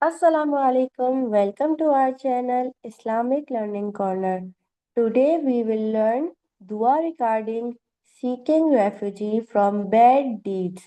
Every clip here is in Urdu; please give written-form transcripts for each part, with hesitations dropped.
Assalamu alaikum. Welcome to our channel Islamic Learning Corner. Today we will learn dua regarding seeking refuge from bad deeds.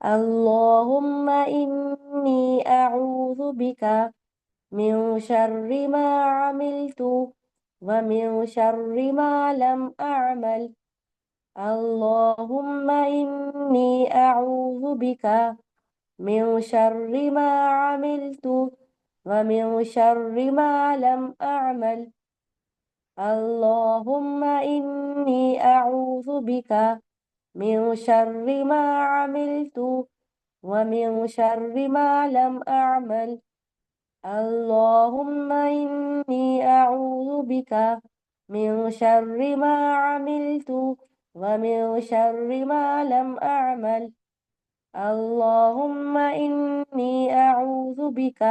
Allahumma inni a'udhu bika min sharri ma amiltu wa min sharri ma lam a'mal. اللهم إني أعوذ بك من شر ما عملت ومن شر ما لم أعمل. اللهم إني أعوذ بك من شر ما عملت ومن شر ما لم أعمل. اللهم إني أعوذ بك من شر ما عملت ومن شر ما لم أعمل. اللهم إني أعوذ بك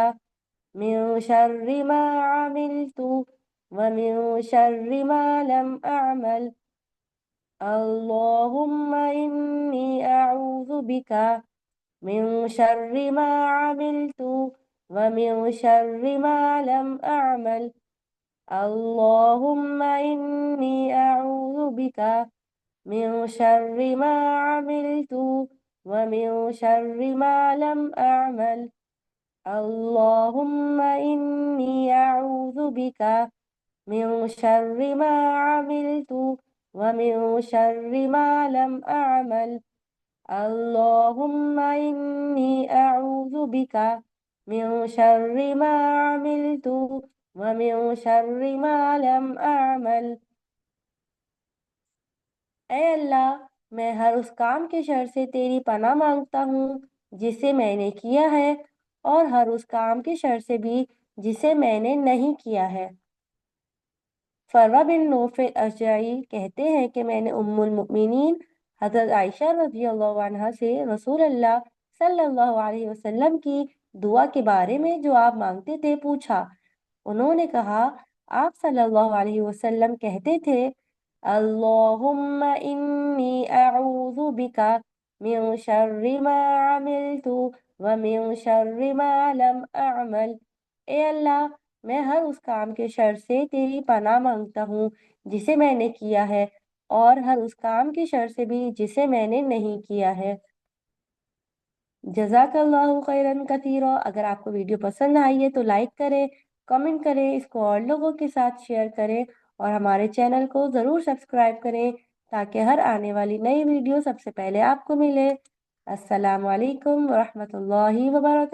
من شر ما عملت ومن شر ما لم أعمل. اللهم إني أعوذ بك من شر ما عملت ومن شر ما لم أعمل. اللهم إني أعوذ بك من شر ما عملت ومن شر ما لم أعمل. اللهم إني أعوذ بك من شر ما عملت ومن شر ما لم أعمل. اللهم إني أعوذ بك من شر ما عملت ومن شر ما لم أعمل. اے اللہ، میں ہر اس کام کے شر سے تیری پناہ مانگتا ہوں جسے میں نے کیا ہے، اور ہر اس کام کے شر سے بھی جسے میں نے نہیں کیا ہے۔ فروہ بن نوفل اشجعی کہتے ہیں کہ میں نے ام المؤمنین حضرت عائشہ رضی اللہ عنہا سے رسول اللہ صلی اللہ علیہ وسلم کی دعا کے بارے میں جو آپ مانگتے تھے پوچھا۔ انہوں نے کہا، آپ صلی اللہ علیہ وسلم کہتے تھے، اللہم انی اعوذ بکا من شر ما عملت ومن شر ما لم اعمل۔ اے اللہ، میں ہر اس کام کے شر سے تیری پناہ مانگتا ہوں جسے میں نے کیا ہے، اور ہر اس کام کے شر سے بھی جسے میں نے نہیں کیا ہے۔ جزاک اللہ خیرن کثیرا۔ اگر آپ کو ویڈیو پسند آئی ہے تو لائک کریں، کمنٹ کریں، اس کو اور لوگوں کے ساتھ شیئر کریں، اور ہمارے چینل کو ضرور سبسکرائب کریں تاکہ ہر آنے والی نئی ویڈیو سب سے پہلے آپ کو ملے۔ السلام علیکم ورحمۃ اللہ وبرکاتہ۔